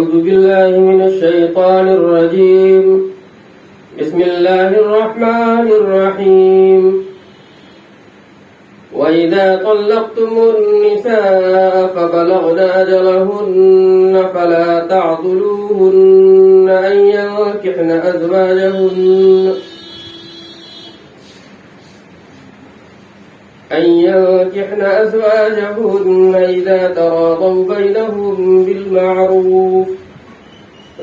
أعوذ بالله من الشيطان الرجيم بسم الله الرحمن الرحيم وإذا طلقتم النساء فبلغن أجلهن فلا تعضلوهن أن ينكحن أزواجهن إذا تراضوا بينهم بالمعروف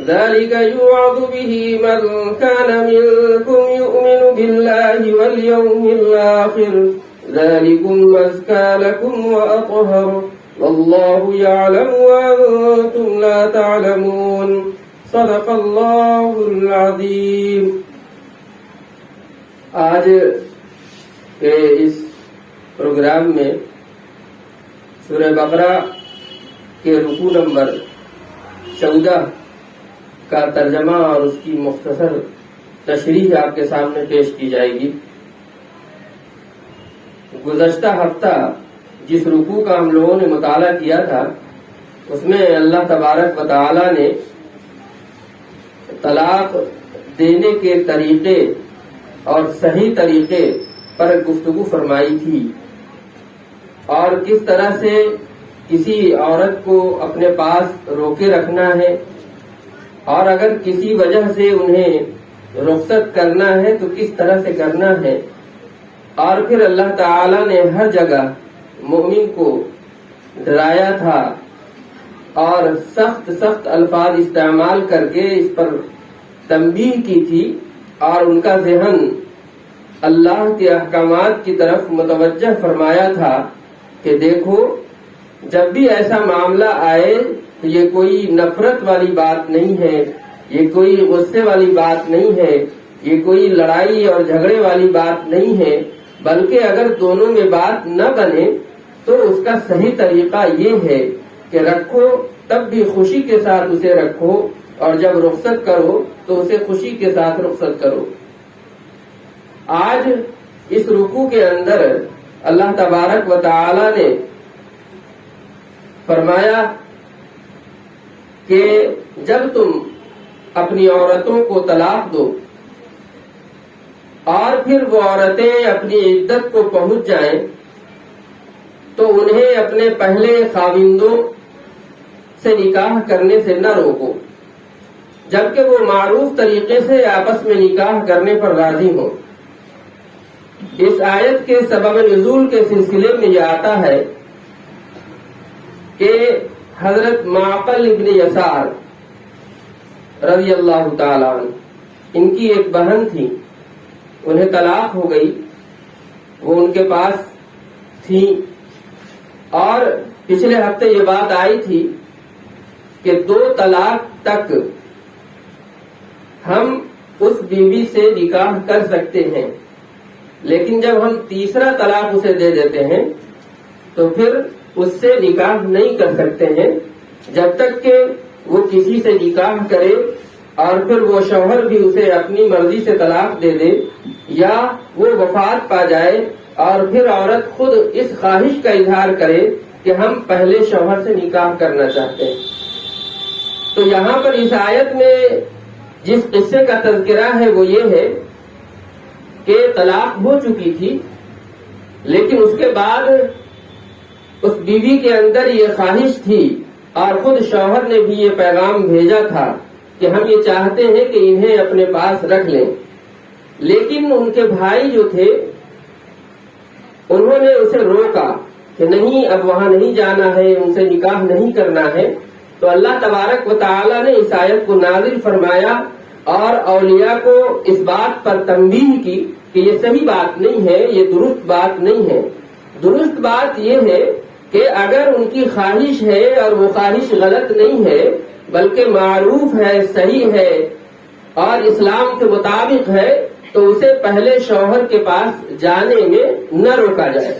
ذلك يوعظ به من كان منكم يؤمن بالله واليوم الآخر ذلكم أزكى لكم وأطهر والله يعلم وأنتم لا تعلمون صدق الله العظيم۔ آج کے اس پروگرام میں سورہ بقرہ کے رکوع نمبر 14 کا ترجمہ اور اس کی مختصر تشریح آپ کے سامنے پیش کی جائے گی۔ گزشتہ ہفتہ جس رکوع کا ہم لوگوں نے مطالعہ کیا تھا اس میں اللہ تبارک و تعالی نے طلاق دینے کے طریقے اور صحیح طریقے پر گفتگو فرمائی تھی، اور کس طرح سے کسی عورت کو اپنے پاس روکے رکھنا ہے، اور اگر کسی وجہ سے انہیں رخصت کرنا ہے تو کس طرح سے کرنا ہے۔ اور پھر اللہ تعالی نے ہر جگہ مومن کو ڈرایا تھا اور سخت سخت الفاظ استعمال کر کے اس پر تنبیہ کی تھی اور ان کا ذہن اللہ کے احکامات کی طرف متوجہ فرمایا تھا کہ دیکھو جب بھی ایسا معاملہ آئے تو یہ کوئی نفرت والی بات نہیں ہے، یہ کوئی غصے والی بات نہیں ہے، یہ کوئی لڑائی اور جھگڑے والی بات نہیں ہے، بلکہ اگر دونوں میں بات نہ بنے تو اس کا صحیح طریقہ یہ ہے کہ رکھو تب بھی خوشی کے ساتھ اسے رکھو، اور جب رخصت کرو تو اسے خوشی کے ساتھ رخصت کرو۔ آج اس رکوع کے اندر اللہ تبارک و تعالی نے فرمایا کہ جب تم اپنی عورتوں کو طلاق دو اور پھر وہ عورتیں اپنی عدت کو پہنچ جائیں تو انہیں اپنے پہلے خاوندوں سے نکاح کرنے سے نہ روکو جبکہ وہ معروف طریقے سے آپس میں نکاح کرنے پر راضی ہوں۔ اس آیت کے سبب نزول کے سلسلے میں یہ آتا ہے کہ حضرت معقل ابن یسار رضی اللہ تعالی عنہ، ان کی ایک بہن تھی، انہیں طلاق ہو گئی، وہ ان کے پاس تھی، اور پچھلے ہفتے یہ بات آئی تھی کہ 2 طلاق تک ہم اس بیوی سے نکاح کر سکتے ہیں، لیکن جب ہم تیسرا طلاق اسے دے دیتے ہیں تو پھر اس سے نکاح نہیں کر سکتے ہیں جب تک کہ وہ کسی سے نکاح کرے اور پھر وہ شوہر بھی اسے اپنی مرضی سے طلاق دے دے یا وہ وفات پا جائے اور پھر عورت خود اس خواہش کا اظہار کرے کہ ہم پہلے شوہر سے نکاح کرنا چاہتے ہیں۔ تو یہاں پر اس آیت میں جس قصے کا تذکرہ ہے وہ یہ ہے کہ طلاق ہو چکی تھی، لیکن اس کے بعد اس بیوی کے اندر یہ خواہش تھی اور خود شوہر نے بھی یہ پیغام بھیجا تھا کہ ہم یہ چاہتے ہیں کہ انہیں اپنے پاس رکھ لیں، لیکن ان کے بھائی جو تھے انہوں نے اسے روکا کہ نہیں، اب وہاں نہیں جانا ہے، ان سے نکاح نہیں کرنا ہے۔ تو اللہ تبارک و تعالی نے اس آیت کو نازل فرمایا اور اولیاء کو اس بات پر تنبیہ کی کہ یہ صحیح بات نہیں ہے، یہ درست بات نہیں ہے۔ درست بات یہ ہے کہ اگر ان کی خواہش ہے اور وہ خواہش غلط نہیں ہے بلکہ معروف ہے، صحیح ہے اور اسلام کے مطابق ہے تو اسے پہلے شوہر کے پاس جانے میں نہ روکا جائے۔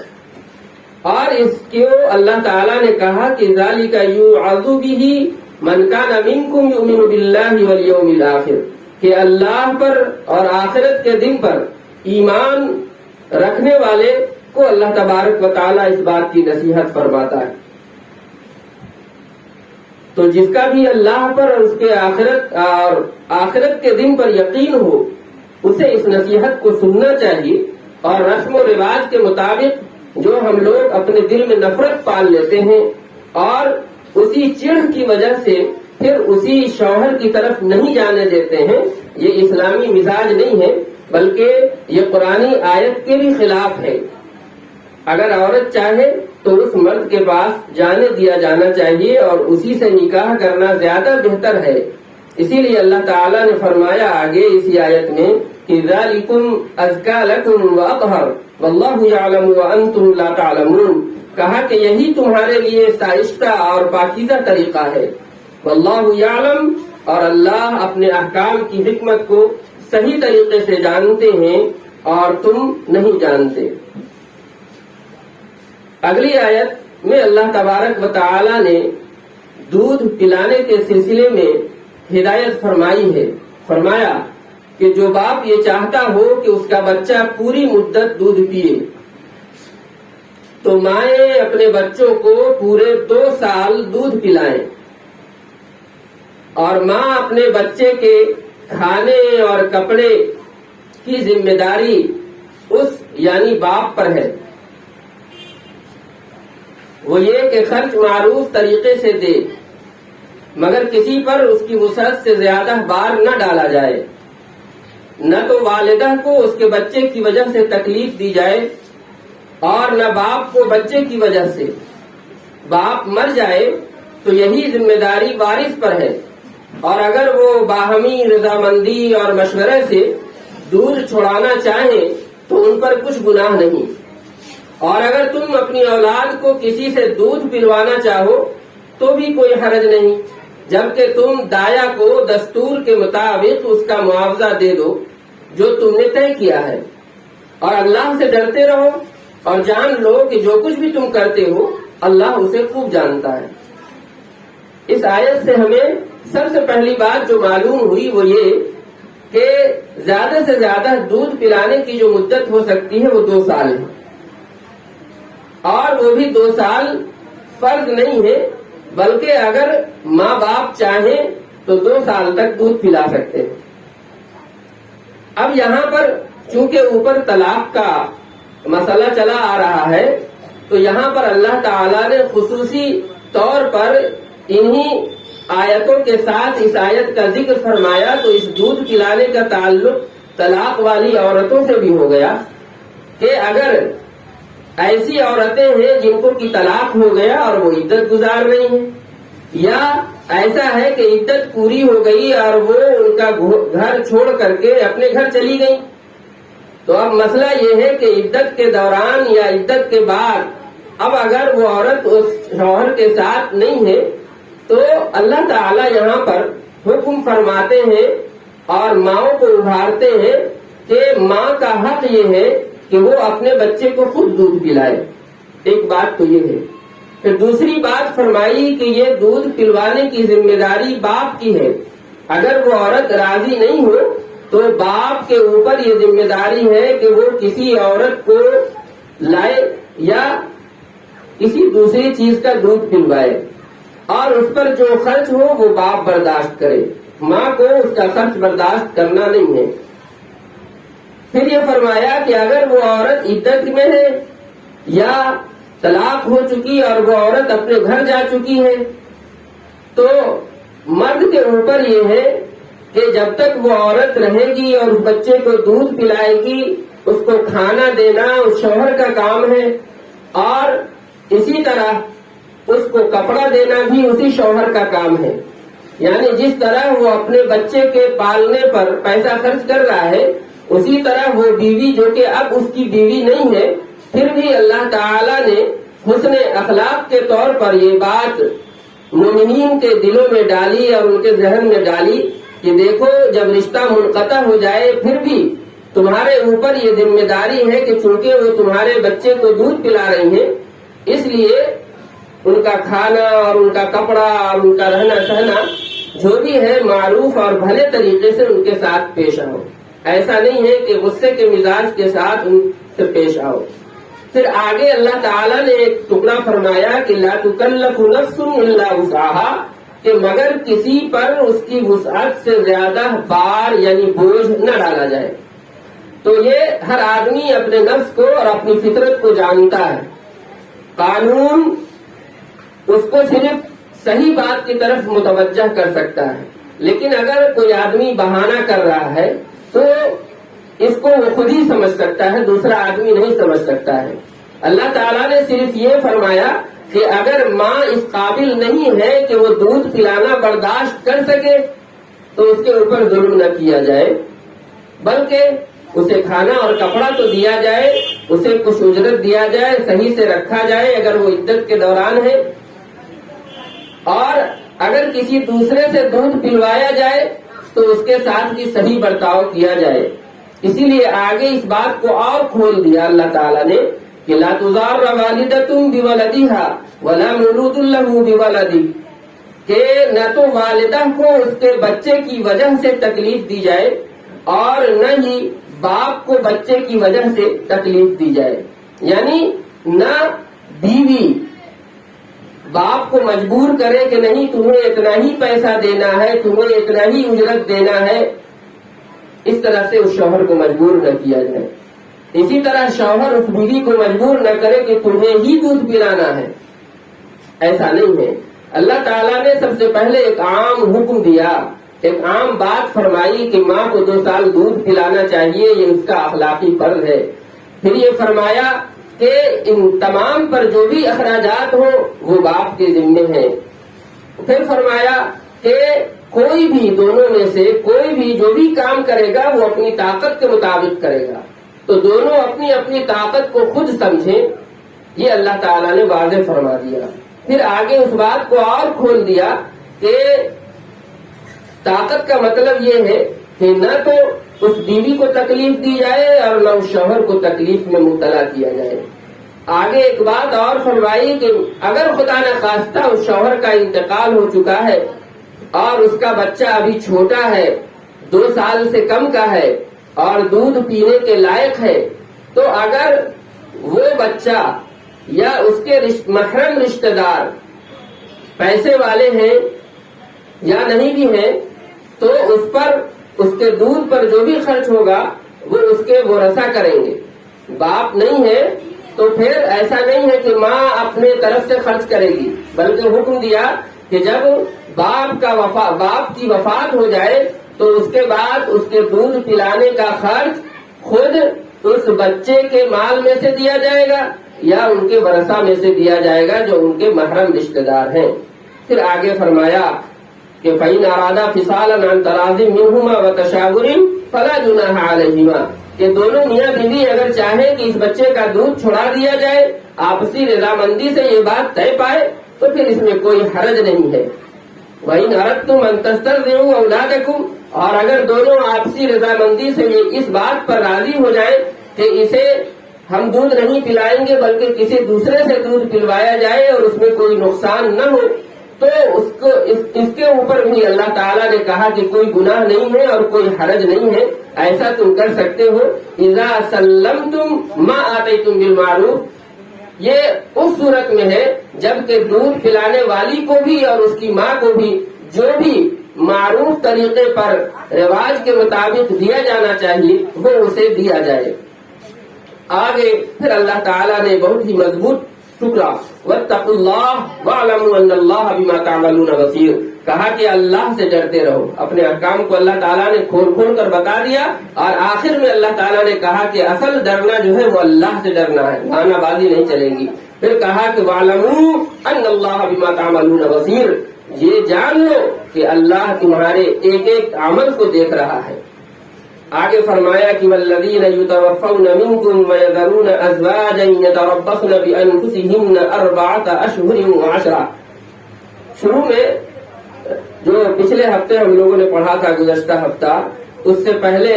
اور اس کو اللہ تعالیٰ نے کہا کہ ذالک یوعظ بہ من کان منکم یؤمن باللہ والیوم الآخر، کہ اللہ پر اور آخرت کے دن پر ایمان رکھنے والے کو اللہ تبارک و تعالیٰ اس بات کی نصیحت فرماتا ہے۔ تو جس کا بھی اللہ پر اور اس کے آخرت کے دن پر یقین ہو اسے اس نصیحت کو سننا چاہیے، اور رسم و رواج کے مطابق جو ہم لوگ اپنے دل میں نفرت پال لیتے ہیں اور اسی چڑ کی وجہ سے پھر اسی شوہر کی طرف نہیں جانے دیتے ہیں، یہ اسلامی مزاج نہیں ہے، بلکہ یہ قرآنی آیت کے بھی خلاف ہے۔ اگر عورت چاہے تو اس مرد کے پاس جانے دیا جانا چاہیے اور اسی سے نکاح کرنا زیادہ بہتر ہے۔ اسی لیے اللہ تعالیٰ نے فرمایا آگے اسی آیت میں کہ ذالکم ازکا لکم واطہر واللہ یعلم وانتم لا تعلمون، کہا کہ یہی تمہارے لیے شائستہ اور پاکیزہ طریقہ ہے۔ واللہ یعلم، اور اللہ اپنے احکام کی حکمت کو صحیح طریقے سے جانتے ہیں اور تم نہیں جانتے۔ اگلی آیت میں اللہ تبارک و تعالی نے دودھ پلانے کے سلسلے میں ہدایت فرمائی ہے۔ فرمایا کہ جو باپ یہ چاہتا ہو کہ اس کا بچہ پوری مدت دودھ پیے تو مائیں اپنے بچوں کو پورے 2 سال دودھ پلائیں، اور ماں اپنے بچے کے کھانے اور کپڑے کی ذمہ داری اس یعنی باپ پر ہے۔ وہ یہ کہ خرچ معروف طریقے سے دے، مگر کسی پر اس کی وسعت سے زیادہ بار نہ ڈالا جائے، نہ تو والدہ کو اس کے بچے کی وجہ سے تکلیف دی جائے اور نہ باپ کو بچے کی وجہ سے۔ باپ مر جائے تو یہی ذمہ داری وارث پر ہے، اور اگر وہ باہمی رضامندی اور مشورے سے دودھ چھڑانا چاہیں تو ان پر کچھ گناہ نہیں، اور اگر تم اپنی اولاد کو کسی سے دودھ پلوانا چاہو تو بھی کوئی حرج نہیں، جبکہ تم دایا کو دستور کے مطابق اس کا معاوضہ دے دو جو تم نے طے کیا ہے، اور اللہ سے ڈرتے رہو اور جان لو کہ جو کچھ بھی تم کرتے ہو اللہ اسے خوب جانتا ہے۔ اس آیت سے ہمیں سب سے پہلی بات جو معلوم ہوئی وہ یہ کہ زیادہ سے زیادہ دودھ پلانے کی جو مدت ہو سکتی ہے وہ 2 سال ہے، اور وہ بھی 2 سال فرض نہیں ہے، بلکہ اگر ماں باپ چاہیں تو 2 سال تک دودھ پلا سکتے ہیں۔ اب یہاں پر چونکہ اوپر طلاق کا مسئلہ چلا آ رہا ہے تو یہاں پر اللہ تعالیٰ نے خصوصی طور پر انہی آیتوں کے ساتھ اس آیت کا ذکر فرمایا، تو اس دودھ پلانے کا تعلق طلاق والی عورتوں سے بھی ہو گیا کہ اگر ایسی عورتیں ہیں جن کو کی طلاق ہو گیا اور وہ عدت گزار رہی ہیں، یا ایسا ہے کہ عدت پوری ہو گئی اور وہ ان کا گھر چھوڑ کر کے اپنے گھر چلی گئی، تو اب مسئلہ یہ ہے کہ عدت کے دوران یا عدت کے بعد اب اگر وہ عورت اس شوہر کے ساتھ نہیں ہے تو اللہ تعالیٰ یہاں پر حکم فرماتے ہیں اور ماؤں کو ابھارتے ہیں کہ ماں کا حق یہ ہے کہ وہ اپنے بچے کو خود دودھ پلائے۔ ایک بات تو یہ ہے، پھر دوسری بات فرمائی کہ یہ دودھ پلوانے کی ذمہ داری باپ کی ہے۔ اگر وہ عورت راضی نہیں ہو تو باپ کے اوپر یہ ذمہ داری ہے کہ وہ کسی عورت کو لائے یا کسی دوسری چیز کا دودھ پلوائے، اور اس پر جو خرچ ہو وہ باپ برداشت کرے، ماں کو اس کا خرچ برداشت کرنا نہیں ہے۔ پھر یہ فرمایا کہ اگر وہ عورت عدت میں ہے یا طلاق ہو چکی اور وہ عورت اپنے گھر جا چکی ہے تو مرد کے اوپر یہ ہے کہ جب تک وہ عورت رہے گی اور اس بچے کو دودھ پلائے گی، اس کو کھانا دینا اس شوہر کا کام ہے، اور اسی طرح اس کو کپڑا دینا بھی اسی شوہر کا کام ہے۔ یعنی جس طرح وہ اپنے بچے کے پالنے پر پیسہ خرچ کر رہا ہے اسی طرح وہ بیوی جو کہ اب اس کی بیوی نہیں ہے پھر بھی اللہ تعالیٰ نے حسن اخلاق کے طور پر یہ بات مومنین کے دلوں میں ڈالی اور ان کے ذہن میں ڈالی کہ دیکھو جب رشتہ منقطع ہو جائے پھر بھی تمہارے اوپر یہ ذمہ داری ہے کہ چونکہ وہ تمہارے بچے کو دودھ پلا رہی ہیں اس لیے ان کا کھانا اور ان کا کپڑا اور ان کا رہنا سہنا جو بھی ہے معروف اور بھلے طریقے سے ان کے ساتھ پیش آؤ۔ ایسا نہیں ہے کہ غصے کے مزاج کے ساتھ ان سے پیش آؤ۔ پھر آگے اللہ تعالیٰ نے ایک ٹکڑا فرمایا کہ لا تکلف نفس الا وسعها، کہ مگر کسی پر اس کی وسعت سے زیادہ بار یعنی بوجھ نہ ڈالا جائے۔ تو یہ ہر آدمی اپنے نفس کو اور اپنی فطرت کو جانتا ہے۔ قانون اس کو صرف صحیح بات کی طرف متوجہ کر سکتا ہے، لیکن اگر کوئی آدمی بہانہ کر رہا ہے تو اس کو وہ خود ہی سمجھ سکتا ہے، دوسرا آدمی نہیں سمجھ سکتا ہے۔ اللہ تعالیٰ نے صرف یہ فرمایا کہ اگر ماں اس قابل نہیں ہے کہ وہ دودھ پلانا برداشت کر سکے تو اس کے اوپر ظلم نہ کیا جائے، بلکہ اسے کھانا اور کپڑا تو دیا جائے، اسے کچھ اجرت دیا جائے، صحیح سے رکھا جائے اگر وہ عدت کے دوران ہے، اور اگر کسی دوسرے سے دودھ پلوایا جائے تو اس کے ساتھ بھی صحیح برتاؤ کیا جائے۔ اسی لیے آگے اس بات کو اور کھول دیا اللہ تعالیٰ نے کہ لا تضار والدۃ بولدها ولا مولود له بولدہ، کہ نہ تو والدہ کو اس کے بچے کی وجہ سے تکلیف دی جائے اور نہ ہی باپ کو بچے کی وجہ سے تکلیف دی جائے، یعنی نہ بیوی باپ کو مجبور کرے کہ نہیں تمہیں اتنا ہی پیسہ دینا ہے، تمہیں اتنا ہی اجرت دینا ہے، اس طرح سے اس شوہر کو مجبور نہ کیا جائے۔ اسی طرح شوہر اس بیوی کو مجبور نہ کرے کہ تمہیں ہی دودھ پلانا ہے، ایسا نہیں ہے۔ اللہ تعالیٰ نے سب سے پہلے ایک عام حکم دیا، ایک عام بات فرمائی کہ ماں کو 2 سال دودھ پلانا چاہیے، یہ اس کا اخلاقی فرض ہے۔ پھر یہ فرمایا کہ ان تمام پر جو بھی اخراجات ہوں وہ باپ کے ذمے ہیں۔ پھر فرمایا کہ کوئی بھی دونوں میں سے کوئی بھی جو بھی کام کرے گا وہ اپنی طاقت کے مطابق کرے گا، تو دونوں اپنی اپنی طاقت کو خود سمجھیں، یہ اللہ تعالیٰ نے واضح فرما دیا۔ پھر آگے اس بات کو اور کھول دیا کہ طاقت کا مطلب یہ ہے کہ نہ تو اس بیوی کو تکلیف دی جائے اور نہ اس شوہر کو تکلیف میں مبتلا کیا جائے۔ آگے ایک بات اور فرمائی کہ اگر خدا نخواستہ اس شوہر کا انتقال ہو چکا ہے اور اس کا بچہ ابھی چھوٹا ہے، 2 سال سے کم کا ہے اور دودھ پینے کے لائق ہے، تو اگر وہ بچہ یا اس کے محرم رشتہ دار پیسے والے ہیں یا نہیں بھی ہیں تو اس پر اس کے دودھ پر جو بھی خرچ ہوگا وہ اس کے ورثہ کریں گے۔ باپ نہیں ہے تو پھر ایسا نہیں ہے کہ ماں اپنے طرف سے خرچ کرے گی، بلکہ حکم دیا کہ جب باپ کی وفات ہو جائے تو اس کے بعد اس کے دودھ پلانے کا خرچ خود اس بچے کے مال میں سے دیا جائے گا یا ان کے ورثہ میں سے دیا جائے گا جو ان کے محرم رشتہ دار ہیں۔ پھر آگے فرمایا کہ فَإِنْ أَرَادَا فِصَالًا عَنْ تَرَاضٍ مِّنْهُمَا وَتَشَاوُرٍ فَلَا جُنَاحَ عَلَيْهِمَا، کہ دونوں میاں بیوی اگر چاہیں کہ اس بچے کا دودھ چھڑا دیا جائے، آپسی رضامندی سے یہ بات طے پائے تو پھر اس میں کوئی حرج نہیں ہے۔ وَإِنْ أَرَدْتُمْ أَن تَسْتَرْضِعُوا أَوْلَادَكُمْ، اور اگر دونوں آپسی رضامندی سے اس بات پر راضی ہو جائیں کہ اسے ہم دودھ نہیں پلائیں گے بلکہ کسی دوسرے سے دودھ پلوایا جائے اور اس میں کوئی نقصان نہ ہو، تو اس کے اوپر بھی اللہ تعالیٰ نے کہا کہ کوئی گناہ نہیں ہے اور کوئی حرج نہیں ہے، ایسا تم کر سکتے ہو۔ اذا سلمتم ما آتیتم بالمعروف، یہ اس صورت میں ہے جبکہ دودھ پلانے والی کو بھی اور اس کی ماں کو بھی جو بھی معروف طریقے پر رواج کے مطابق دیا جانا چاہیے وہ اسے دیا جائے۔ آگے پھر اللہ تعالیٰ نے بہت ہی مضبوط ٹکڑا واتقوا اللہ واعلموا ان اللہ بما تعملون بصیر، کہا کہ اللہ سے ڈرتے رہو۔ اپنے احکام کو اللہ تعالیٰ نے کھول کھول کر بتا دیا اور آخر میں اللہ تعالیٰ نے کہا کہ اصل ڈرنا جو ہے وہ اللہ سے ڈرنا ہے، بہانہ بازی نہیں چلے گی۔ پھر کہا کہ واعلموا ان اللہ بما تعملون بصیر، یہ جان لو کہ اللہ تمہارے ایک ایک عمل کو دیکھ رہا ہے۔ آگے فرمایا کہ والذین یتوفون منکم ویذرون ازواجا یتربصن بانفسہن 4 اشہر و10۔ شروع میں جو پچھلے ہفتے ہم لوگوں نے پڑھا تھا گزشتہ ہفتہ، اس سے پہلے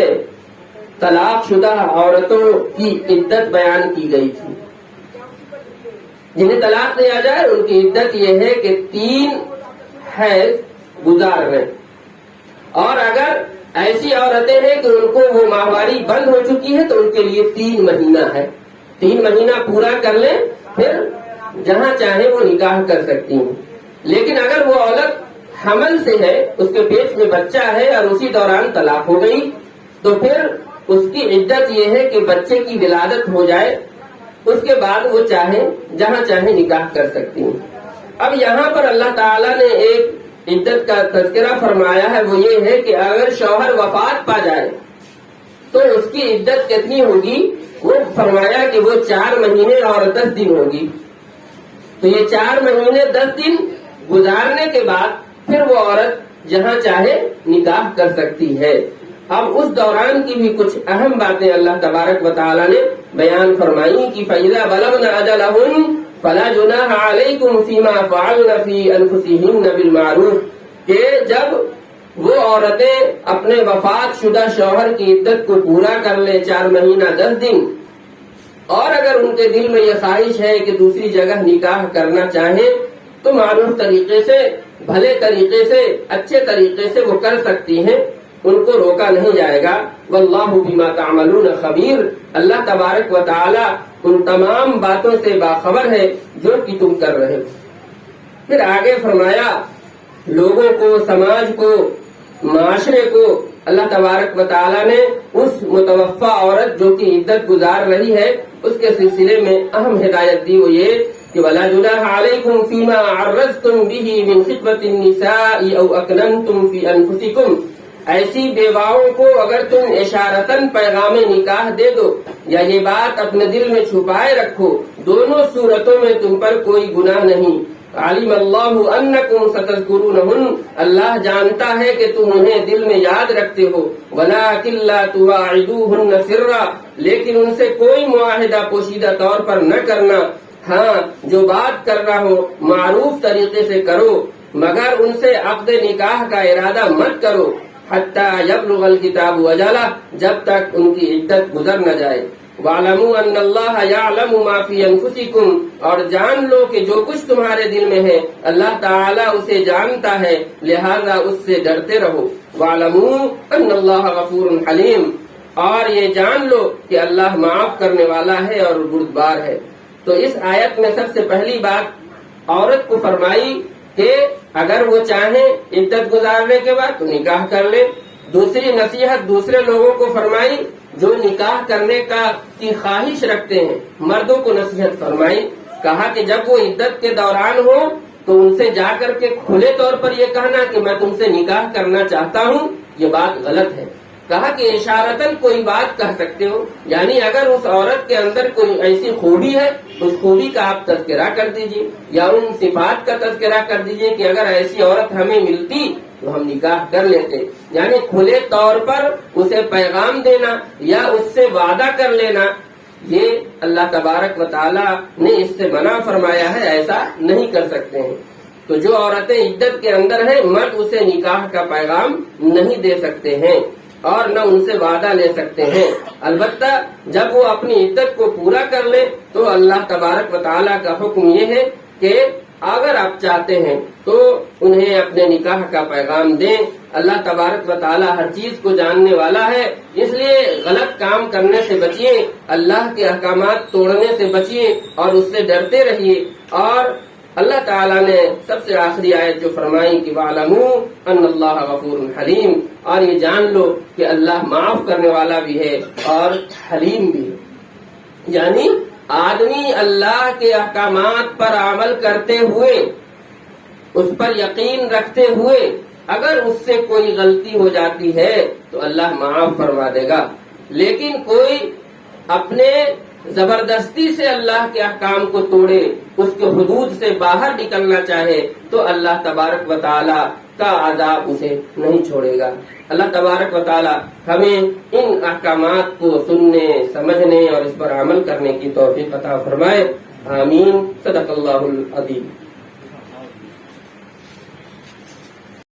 طلاق شدہ عورتوں کی عدت بیان کی گئی تھی۔ جنہیں طلاق دیا جائے ان کی عدت یہ ہے کہ 3 حیض گزارنے، اور اگر ایسی عورتیں ہیں کہ ان کو وہ ماہواری بند ہو چکی ہے تو ان کے لیے 3 مہینہ ہے، 3 مہینہ پورا کر لیں پھر جہاں چاہیں وہ نکاح کر سکتی ہیں۔ لیکن اگر وہ عورت حمل سے ہے، اس کے پیٹ میں بچہ ہے اور اسی دوران طلاق ہو گئی، تو پھر اس کی عدت یہ ہے کہ بچے کی ولادت ہو جائے، اس کے بعد وہ چاہے جہاں چاہے نکاح کر سکتی ہیں۔ اب یہاں پر اللہ تعالیٰ نے ایک عدت کا تذکرہ فرمایا ہے، وہ یہ ہے کہ اگر شوہر وفات پا جائے تو اس کی عدت کتنی ہوگی؟ وہ فرمایا کہ وہ 4 مہینے اور 10 دن ہوگی۔ تو یہ 4 مہینے 10 دن گزارنے کے بعد پھر وہ عورت جہاں چاہے نکاح کر سکتی ہے۔ اب اس دوران کی بھی کچھ اہم باتیں اللہ تبارک و تعالیٰ نے بیان فرمائی کہ فَإِذَا بَلَغْنَ أَجَلَهُنَّ فَلَا جُنَاحَ عَلَيْكُمْ فِي مَا فَعَلْنَ فِي أَنفُسِهِنَّ بِالْمَعْرُوفِ، کہ جب وہ عورتیں اپنے وفات شدہ شوہر کی عدت کو پورا کر لیں 4 مہینہ 10 دن، اور اگر ان کے دل میں یہ خواہش ہے کہ دوسری جگہ نکاح کرنا چاہیں تو معروف طریقے سے، بھلے طریقے سے، اچھے طریقے سے وہ کر سکتی ہیں، ان کو روکا نہیں جائے گا۔ واللہ بما تعملون خبیر، اللہ تبارک و تعالی ان تمام باتوں سے باخبر ہے جو کہ تم کر رہے ہو۔ پھر آگے فرمایا لوگوں کو، سماج کو، معاشرے کو اللہ تبارک و تعالیٰ نے اس متوفا عورت جو کہ عدت گزار رہی ہے اس کے سلسلے میں اہم ہدایت دی، وہ یہ کہ وَلَا جُنَاحَ عَلَيْكُمْ فِي مَا عَرَّضْتُمْ بِهِ مِنْ خِطْبَةِ النِّسَاءِ أَوْ أَكْنَنْتُمْ فِي أَنفُسِكُمْ، ایسی بیواؤں کو اگر تم اشارتاً پیغام نکاح دے دو یا یہ بات اپنے دل میں چھپائے رکھو، دونوں صورتوں میں تم پر کوئی گناہ نہیں۔ علیم اللہ انکم ستذکرونہن، اللہ جانتا ہے کہ تم انہیں دل میں یاد رکھتے ہو، ولکن لا تواعدوہن سرا، لیکن ان سے کوئی معاہدہ پوشیدہ طور پر نہ کرنا، ہاں جو بات کرنا ہو معروف طریقے سے کرو، مگر ان سے عقد نکاح کا ارادہ مت کرو، حتی یبلغ الکتاب اجلہ، جب تک ان کی عدت گزر نہ جائے۔ وَاعْلَمُوا أَنَّ اللَّهَ يَعْلَمُ مَا فِي أَنفُسِكُمْ، اور جان لو کہ جو کچھ تمہارے دل میں ہے اللہ تعالیٰ اسے جانتا ہے، لہذا اس سے ڈرتے رہو۔ وَاعْلَمُوا أَنَّ اللَّهَ غَفُورٌ حَلِيمٌ، اور یہ جان لو کہ اللہ معاف کرنے والا ہے اور بردبار ہے۔ تو اس آیت میں سب سے پہلی بات عورت کو فرمائی کہ اگر وہ چاہیں عدت گزارنے کے بعد تو نکاح کر لے۔ دوسری نصیحت دوسرے لوگوں کو فرمائی جو نکاح کرنے کی خواہش رکھتے ہیں، مردوں کو نصیحت فرمائی، کہا کہ جب وہ عدت کے دوران ہو تو ان سے جا کر کے کھلے طور پر یہ کہنا کہ میں تم سے نکاح کرنا چاہتا ہوں، یہ بات غلط ہے۔ کہا کہ اشارتاً کوئی بات کہہ سکتے ہو، یعنی اگر اس عورت کے اندر کوئی ایسی خوبی ہے اس خوبی کا آپ تذکرہ کر دیجئے، یا ان صفات کا تذکرہ کر دیجئے کہ اگر ایسی عورت ہمیں ملتی تو ہم نکاح کر لیتے، یعنی کھلے طور پر اسے پیغام دینا یا اس سے وعدہ کر لینا، یہ اللہ تبارک و تعالی نے اس سے منع فرمایا ہے، ایسا نہیں کر سکتے ہیں۔ تو جو عورتیں عدت کے اندر ہیں مرد اسے نکاح کا پیغام نہیں دے سکتے ہیں اور نہ ان سے وعدہ لے سکتے ہیں، البتہ جب وہ اپنی عدت کو پورا کر لے تو اللہ تبارک و تعالیٰ کا حکم یہ ہے کہ اگر آپ چاہتے ہیں تو انہیں اپنے نکاح کا پیغام دیں۔ اللہ تبارک و تعالیٰ ہر چیز کو جاننے والا ہے، اس لیے غلط کام کرنے سے بچیے، اللہ کے احکامات توڑنے سے بچیے اور اس سے ڈرتے رہیے۔ اور اللہ تعالیٰ نے سب سے آخری آیت جو فرمائی کہ وَاعْلَمُوا أَنَّ اللَّهَ غَفُورٌ حَلِيمٌ، اور یہ جان لو کہ اللہ معاف کرنے والا بھی ہے اور حلیم بھی ہے، یعنی آدمی اللہ کے احکامات پر عمل کرتے ہوئے، اس پر یقین رکھتے ہوئے اگر اس سے کوئی غلطی ہو جاتی ہے تو اللہ معاف فرما دے گا، لیکن کوئی اپنے زبردستی سے اللہ کے احکام کو توڑے، اس کے حدود سے باہر نکلنا چاہے تو اللہ تبارک و تعالی کا عذاب اسے نہیں چھوڑے گا۔ اللہ تبارک و تعالی ہمیں ان احکامات کو سننے، سمجھنے اور اس پر عمل کرنے کی توفیق عطا فرمائے۔ آمین۔ صدق اللہ العظیم۔